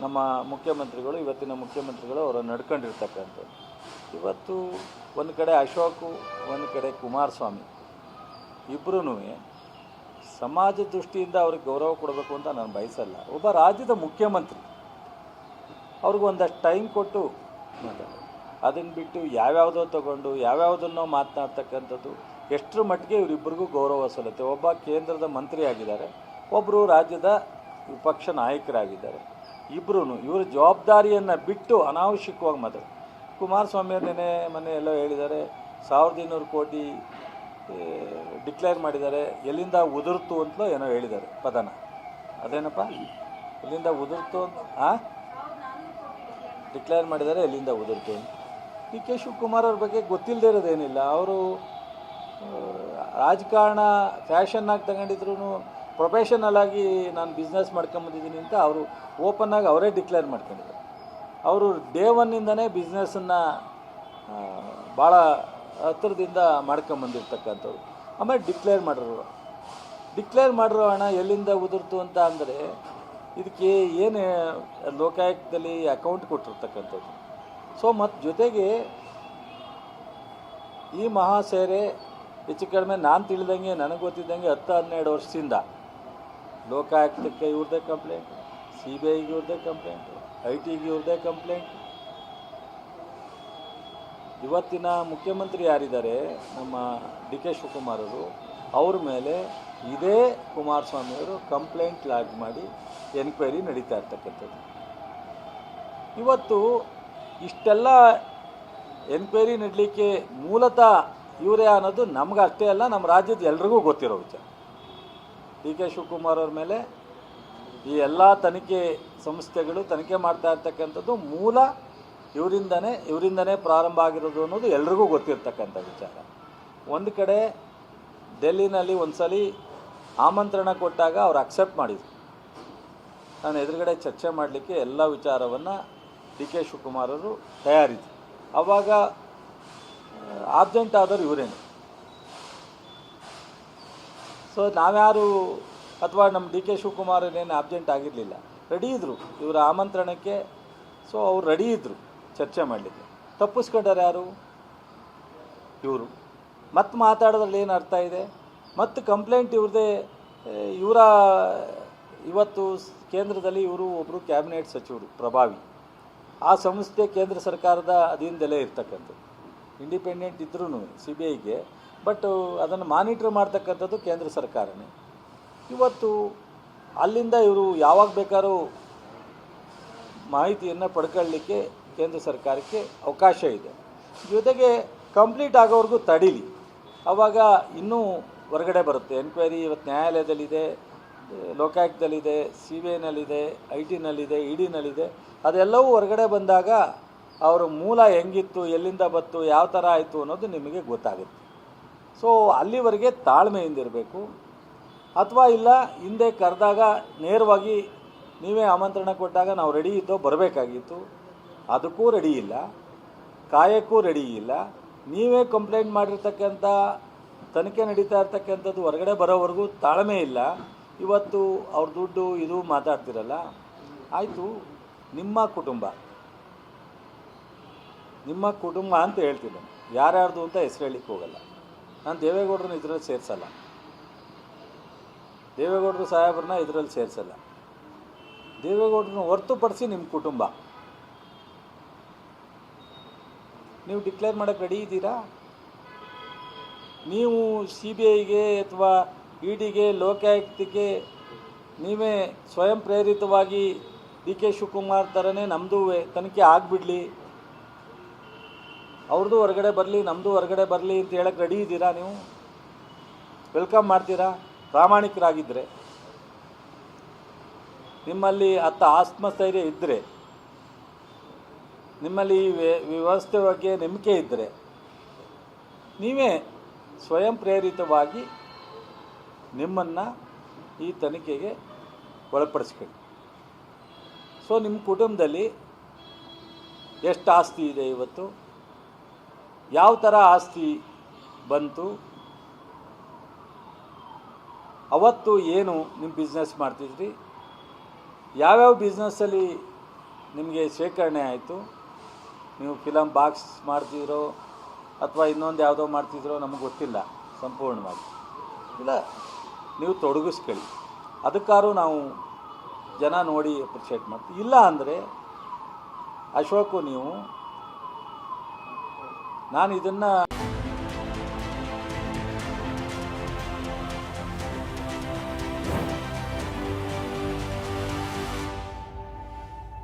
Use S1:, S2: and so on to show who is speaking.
S1: ನಮ್ಮ ಮುಖ್ಯಮಂತ್ರಿಗಳು, ಇವತ್ತಿನ ಮುಖ್ಯಮಂತ್ರಿಗಳು ಅವರನ್ನು ನಡ್ಕೊಂಡಿರ್ತಕ್ಕಂಥದ್ದು. ಇವತ್ತು ಒಂದು ಕಡೆ ಅಶೋಕು, ಒಂದು ಕಡೆ ಕುಮಾರಸ್ವಾಮಿ ಇಬ್ಬರೂ ಸಮಾಜ ದೃಷ್ಟಿಯಿಂದ ಅವ್ರಿಗೆ ಗೌರವ ಕೊಡಬೇಕು ಅಂತ ನಾನು ಬಯಸಲ್ಲ. ಒಬ್ಬ ರಾಜ್ಯದ ಮುಖ್ಯಮಂತ್ರಿ, ಅವ್ರಿಗೆ ಒಂದಷ್ಟು ಟೈಮ್ ಕೊಟ್ಟು ಮಾತಾಡೋದು. ಅದನ್ನು ಬಿಟ್ಟು ಯಾವ್ಯಾವುದೋ ತಗೊಂಡು ಯಾವ್ಯಾವುದನ್ನೋ ಮಾತನಾಡ್ತಕ್ಕಂಥದ್ದು ಎಷ್ಟರ ಮಟ್ಟಿಗೆ ಇವರಿಬ್ಬರಿಗೂ ಗೌರವ ಸಲ್ಲುತ್ತೆ. ಒಬ್ಬ ಕೇಂದ್ರದ ಮಂತ್ರಿ ಆಗಿದ್ದಾರೆ, ಒಬ್ಬರು ರಾಜ್ಯದ ವಿಪಕ್ಷ ನಾಯಕರಾಗಿದ್ದಾರೆ. ಇಬ್ಬರೂ ಇವರ ಜವಾಬ್ದಾರಿಯನ್ನು ಬಿಟ್ಟು ಅನಾವಶ್ಯಕವಾಗಿ ಮಾತಾಡ. ಕುಮಾರಸ್ವಾಮಿಯವ್ರು ಮೊನ್ನೆ ಎಲ್ಲೋ ಹೇಳಿದ್ದಾರೆ 1200 ಕೋಟಿ ಡಿಕ್ಲೇರ್ ಮಾಡಿದ್ದಾರೆ, ಎಲ್ಲಿಂದ ಉದುರ್ತು ಅಂತಲೋ ಏನೋ ಹೇಳಿದ್ದಾರೆ ಪದನ. ಅದೇನಪ್ಪ, ಎಲ್ಲಿಂದ ಉದುರ್ತು ಅಂತ ಡಿಕ್ಲೇರ್ ಮಾಡಿದ್ದಾರೆ, ಎಲ್ಲಿಂದ ಉದುರ್ತು ಅಂತ. ಡಿ ಕೆ ಶಿವಕುಮಾರ್ ಅವ್ರ ಬಗ್ಗೆ ಗೊತ್ತಿಲ್ಲದೆ ಇರೋದೇನಿಲ್ಲ. ಅವರು ರಾಜಕಾರಣ ಫ್ಯಾಷನ್ನಾಗಿ ತಗೊಂಡಿದ್ರು, ಪ್ರೊಫೆಷನಲ್ ಆಗಿ ನಾನು ಬಿಸ್ನೆಸ್ ಮಾಡ್ಕೊಂಬಂದಿದ್ದೀನಿ ಅಂತ ಅವರು ಓಪನ್ನಾಗಿ ಅವರೇ ಡಿಕ್ಲೇರ್ ಮಾಡ್ಕೊಂಡಿದ್ದಾರೆ. ಅವರು ಡೇ ಒನ್ನಿಂದನೇ ಬಿಸ್ನೆಸ್ಸನ್ನು ಭಾಳ ಹತ್ತಿರದಿಂದ ಮಾಡ್ಕೊಂಬಂದಿರ್ತಕ್ಕಂಥವ್ರು. ಆಮೇಲೆ ಡಿಕ್ಲೇರ್ ಮಾಡಿರೋ ಹಣ ಎಲ್ಲಿಂದ ಉದುರ್ತು ಅಂತ ಅಂದರೆ ಇದಕ್ಕೆ ಏನು ಲೋಕಾಯುಕ್ತದಲ್ಲಿ ಅಕೌಂಟ್ ಕೊಟ್ಟಿರ್ತಕ್ಕಂಥದ್ದು. ಸೊ ಮತ್ತು ಜೊತೆಗೆ ಈ ಮಹಾಸೇರೆ ಹೆಚ್ಚು ಕಡಿಮೆ ನಾನು ತಿಳಿದಂಗೆ, ನನಗೆ ಗೊತ್ತಿದ್ದಂಗೆ 10-12 ವರ್ಷದಿಂದ ಲೋಕಾಯುಕ್ತಕ್ಕೆ ಇವ್ರದ್ದೇ ಕಂಪ್ಲೇಂಟ್, CBIಗೆ ಇವ್ರದ್ದೇ ಕಂಪ್ಲೇಂಟ್, IT ಗೆ ಇವ್ರದ್ದೇ ಕಂಪ್ಲೇಂಟ್. ಇವತ್ತಿನ ಮುಖ್ಯಮಂತ್ರಿ ಯಾರಿದ್ದಾರೆ ನಮ್ಮ ಡಿ ಕೆ ಶಿವಕುಮಾರ್ ಅವರು, ಅವ್ರ ಮೇಲೆ ಇದೇ ಕುಮಾರಸ್ವಾಮಿಯವರು ಕಂಪ್ಲೇಂಟ್ ಲಾಗ್ ಮಾಡಿ ಎನ್ಕ್ವೈರಿ ನಡೀತಾ ಇರ್ತಕ್ಕಂಥದ್ದು. ಇವತ್ತು ಇಷ್ಟೆಲ್ಲ ಎನ್ಕ್ವೈರಿ ನಡೀಲಿಕ್ಕೆ ಮೂಲತಃ ಇವರೇ ಅನ್ನೋದು ನಮಗಷ್ಟೇ ಅಲ್ಲ, ನಮ್ಮ ರಾಜ್ಯದ ಎಲ್ರಿಗೂ ಗೊತ್ತಿರೋ ವಿಚಾರ. ಡಿ ಕೆ ಶಿವಕುಮಾರ್ ಅವ್ರ ಮೇಲೆ ಈ ಎಲ್ಲ ತನಿಖೆ ಸಂಸ್ಥೆಗಳು ತನಿಖೆ ಮಾಡ್ತಾ ಇರ್ತಕ್ಕಂಥದ್ದು ಮೂಲ ಇವರಿಂದನೇ ಪ್ರಾರಂಭ ಆಗಿರೋದು ಅನ್ನೋದು ಎಲ್ರಿಗೂ ಗೊತ್ತಿರ್ತಕ್ಕಂಥ ವಿಚಾರ. ಒಂದು ಕಡೆ ಡೆಲ್ಲಿನಲ್ಲಿ ಒಂದು ಸಲ ಆಮಂತ್ರಣ ಕೊಟ್ಟಾಗ ಅವ್ರು ಅಕ್ಸೆಪ್ಟ್ ಮಾಡಿದರು. ನಾನು ಎದುರುಗಡೆ ಚರ್ಚೆ ಮಾಡಲಿಕ್ಕೆ ಎಲ್ಲ ವಿಚಾರವನ್ನು ಡಿ ಕೆ ಶಿವಕುಮಾರ್ ಅವರು ತಯಾರಿದ್ರು. ಆವಾಗ ಆಬ್ಸೆಂಟ್ ಆದವರು ಇವರೇನು. ಸೊ ನಾವ್ಯಾರು ಅಥವಾ ನಮ್ಮ ಡಿ ಕೆ ಶಿವಕುಮಾರ್ ಏನೇನು ಆಬ್ಸೆಂಟ್ ಆಗಿರಲಿಲ್ಲ, ರೆಡಿ ಇದ್ದರು ಇವರ ಆಮಂತ್ರಣಕ್ಕೆ. ಸೊ ಅವ್ರು ರೆಡಿ ಇದ್ದರು ಚರ್ಚೆ ಮಾಡಲಿಕ್ಕೆ. ತಪ್ಪಿಸ್ಕೊಂಡಾರೆ ಯಾರು? ಇವರು. ಮತ್ತೆ ಮಾತಾಡೋದ್ರಲ್ಲಿ ಏನು ಅರ್ಥ ಇದೆ? ಮತ್ತು ಕಂಪ್ಲೇಂಟ್ ಇವ್ರದ್ದೇ. ಇವತ್ತು ಕೇಂದ್ರದಲ್ಲಿ ಇವರು ಒಬ್ಬರು ಕ್ಯಾಬಿನೆಟ್ ಸಚಿವರು ಪ್ರಭಾವಿ. ಆ ಸಂಸ್ಥೆ ಕೇಂದ್ರ ಸರ್ಕಾರದ ಅಧೀನದಲ್ಲೇ ಇರ್ತಕ್ಕಂಥದ್ದು. ಇಂಡಿಪೆಂಡೆಂಟ್ ಇದ್ರೂ CBIಗೆ, ಬಟ್ ಅದನ್ನು ಮಾನಿಟ್ರ್ ಮಾಡ್ತಕ್ಕಂಥದ್ದು ಕೇಂದ್ರ ಸರ್ಕಾರನೇ. ಇವತ್ತು ಅಲ್ಲಿಂದ ಇವರು ಯಾವಾಗ ಬೇಕಾದ್ರೂ ಮಾಹಿತಿಯನ್ನು ಪಡ್ಕೊಳ್ಳಲಿಕ್ಕೆ ಕೇಂದ್ರ ಸರ್ಕಾರಕ್ಕೆ ಅವಕಾಶ ಇದೆ. ಜೊತೆಗೆ ಕಂಪ್ಲೀಟ್ ಆಗೋವರೆಗೂ ತಡೀಲಿ, ಆವಾಗ ಇನ್ನೂ ಹೊರಗಡೆ ಬರುತ್ತೆ. ಎನ್ಕ್ವೈರಿ ಇವತ್ತು ನ್ಯಾಯಾಲಯದಲ್ಲಿದೆ, ಲೋಕಾಯುಕ್ತದಲ್ಲಿದೆ, CBIನಲ್ಲಿದೆ, IT-ನಲ್ಲಿದೆ, ED-ನಲ್ಲಿದೆ. ಅದೆಲ್ಲವೂ ಹೊರಗಡೆ ಬಂದಾಗ ಅವರ ಮೂಲ ಹೆಂಗಿತ್ತು, ಎಲ್ಲಿಂದ ಬಂತು, ಯಾವ ಥರ ಆಯಿತು ಅನ್ನೋದು ನಿಮಗೆ ಗೊತ್ತಾಗುತ್ತೆ. ಸೊ ಅಲ್ಲಿವರೆಗೆ ತಾಳ್ಮೆಯಿಂದಿರಬೇಕು. ಅಥವಾ ಇಲ್ಲ, ಹಿಂದೆ ಕರೆದಾಗ ನೇರವಾಗಿ ನೀವೇ ಆಮಂತ್ರಣ ಕೊಟ್ಟಾಗ ನಾವು ರೆಡಿ ಇದ್ದೋ ಬರಬೇಕಾಗಿತ್ತು, ಅದಕ್ಕೂ ರೆಡಿ ಇಲ್ಲ, ಕಾಯಕ್ಕೂ ರೆಡಿ ಇಲ್ಲ. ನೀವೇ ಕಂಪ್ಲೇಂಟ್ ಮಾಡಿರ್ತಕ್ಕಂಥ ತನಿಖೆ ನಡೀತಾ ಇರ್ತಕ್ಕಂಥದ್ದು ಹೊರಗಡೆ ಬರೋವರೆಗೂ ತಾಳ್ಮೆ ಇಲ್ಲ. ಇವತ್ತು ಅವ್ರ ದುಡ್ಡು ಇದು ಮಾತಾಡ್ತಿರಲ್ಲ, ಆಯಿತು, ನಿಮ್ಮ ಕುಟುಂಬ ಅಂತ ಹೇಳ್ತೀನಿ. ಯಾರ್ಯಾರ್ದು ಅಂತ ಹೆಸರು ಹೇಳಲಿಕ್ಕೆ ಹೋಗಲ್ಲ. ನಾನು ದೇವೇಗೌಡರನ್ನ ಇದರಲ್ಲಿ ಸೇರಿಸಲ್ಲ, ದೇವೇಗೌಡರು ಸಾಹೇಬ್ರನ್ನ ಇದರಲ್ಲಿ ಸೇರಿಸಲ್ಲ. ದೇವೇಗೌಡರನ್ನ ಹೊರತುಪಡಿಸಿ ನಿಮ್ಮ ಕುಟುಂಬ ನೀವು ಡಿಕ್ಲೇರ್ ಮಾಡೋಕ್ಕೆ ರೆಡಿ ಇದ್ದೀರಾ? ನೀವು CBIಗೆ ಅಥವಾ EDಗೆ, ಲೋಕಾಯುಕ್ತಕ್ಕೆ ನೀವೇ ಸ್ವಯಂ ಪ್ರೇರಿತವಾಗಿ ಡಿ ಕೆ ಶಿವಕುಮಾರ್ ಥರನೇ ನಮ್ಮದು ತನಿಖೆ ಆಗಿಬಿಡಲಿ, ಅವ್ರದ್ದು ಹೊರಗಡೆ ಬರಲಿ, ನಮ್ಮದು ಹೊರಗಡೆ ಬರಲಿ ಅಂತ ಹೇಳಕ್ಕೆ ರೆಡಿ ಇದ್ದೀರಾ? ನೀವು ವೆಲ್ಕಮ್ ಮಾಡ್ತೀರಾ? ಪ್ರಾಮಾಣಿಕರಾಗಿದ್ದರೆ, ನಿಮ್ಮಲ್ಲಿ ಆತ್ಮಸ್ಥೈರ್ಯ ಇದ್ದರೆ, ನಿಮ್ಮಲ್ಲಿ ವ್ಯವಸ್ಥೆ ಬಗ್ಗೆ ನಂಬಿಕೆ ಇದ್ದರೆ, ನೀವೇ ಸ್ವಯಂ ಪ್ರೇರಿತವಾಗಿ ನಿಮ್ಮನ್ನು ಈ ತನಿಖೆಗೆ ಒಳಪಡಿಸ್ಕೊಳ್ಳಿ. ಸೊ ನಿಮ್ಮ ಕುಟುಂಬದಲ್ಲಿ ಎಷ್ಟು ಆಸ್ತಿ ಇದೆ, ಇವತ್ತು ಯಾವ ಥರ ಆಸ್ತಿ ಬಂತು, ಅವತ್ತು ಏನು ನಿಮ್ಮ ಬಿಸ್ನೆಸ್ ಮಾಡ್ತಿದ್ರಿ, ಯಾವ್ಯಾವ ಬಿಸ್ನೆಸ್ಸಲ್ಲಿ ನಿಮಗೆ ಶೇಖರಣೆ ಆಯಿತು, ನೀವು ಫಿಲಮ್ ಬಾಕ್ಸ್ ಮಾಡ್ತಿದ್ರೋ ಅಥವಾ ಇನ್ನೊಂದು ಯಾವುದೋ ಮಾಡ್ತಿದ್ರೋ ನಮಗೆ ಗೊತ್ತಿಲ್ಲ ಸಂಪೂರ್ಣವಾಗಿ. ಇಲ್ಲ, ನೀವು ತೊಡಗಿಸ್ಕೊಳ್ಳಿ, ಅದಕ್ಕಾದ್ರೂ ನಾವು ಜನ ನೋಡಿ ಅಪ್ರಿಷಿಯೇಟ್ ಮಾಡ್ತೀವಿ. ಇಲ್ಲ ಅಂದರೆ ಅಶೋಕು, ನಾನು ಇದನ್ನು